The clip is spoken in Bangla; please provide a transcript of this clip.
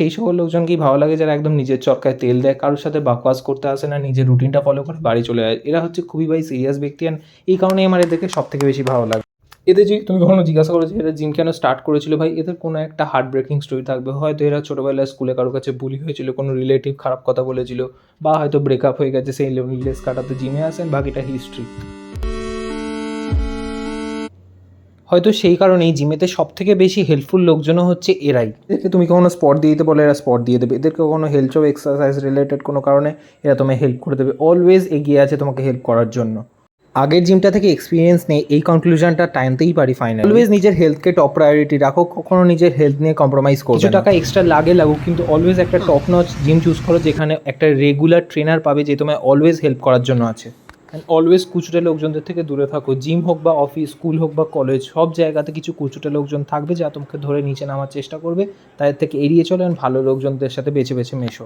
সেই সকল লোকজনকেই ভালো লাগে যারা একদম নিজের চরকায় তেল দেয়, কারোর সাথে বাকওয়াজ করতে আসে না, নিজের রুটিনটা ফলো করে বাড়ি চলে যায়। এরা হচ্ছে খুবই ভাই সিরিয়াস ব্যক্তি, অ্যান্ড এই কারণেই আমার এদেরকে সবথেকে বেশি ভালো লাগে। এদের যদি তুমি কখনো জিজ্ঞাসা করো যে এরা জিম কেন স্টার্ট করেছিল, ভাই এদের কোনো একটা হার্ট ব্রেকিং স্টোরি থাকবে। হয়তো এরা ছোটোবেলায় স্কুলে কারোর কাছে বুলি হয়েছিল, কোনো রিলেটিভ খারাপ কথা বলেছিল, বা হয়তো ব্রেকআপ হয়ে গেছে, সেই লোনলিনেস কাটাতে জিমে আসেন, বাকিটা হিস্ট্রি। হয়তো সেই কারণেই জিমেতে সবথেকে বেশি হেল্পফুল লোকজনও হচ্ছে এরাই। এদেরকে তুমি কখনো স্পট দিয়ে দিতে বলে এরা স্পট দিয়ে দেবে, এদেরকে কখনো হেলথ ও এক্সারসাইজ রিলেটেড কোনো কারণে এরা তোমায় হেল্প করে দেবে, অলওয়েজ এগিয়ে আছে তোমাকে হেল্প করার জন্য। আগের জিমটা থেকে এক্সপিরিয়েন্স নেই, এই কনক্লুশনটা টানতেই পারি ফাইনাল। অলওয়েজ নিজের হেলথকে টপ প্রায়োরিটি রাখো, কখনো নিজের হেলথ নিয়ে কম্প্রোমাইজ করো। কিছু টাকা এক্সট্রা লাগুক, কিন্তু অলওয়েজ একটা টপ নচ জিম চুজ করো যেখানে একটা রেগুলার ট্রেনার পাবে যে তোমায় অলওয়েজ হেল্প করার জন্য আছে। অ্যান্ড অলওয়েজ কুচুটে লোকজনদের থেকে দূরে থাকো। জিম হোক বা অফিস, স্কুল হোক বা কলেজ, সব জায়গাতে কিছু কুচুটে লোকজন থাকবে যা তোমাকে ধরে নিচে নামার চেষ্টা করবে। তাদের থেকে এড়িয়ে চলো, ভালো লোকজনদের সাথে বেছে বেছে মেশো।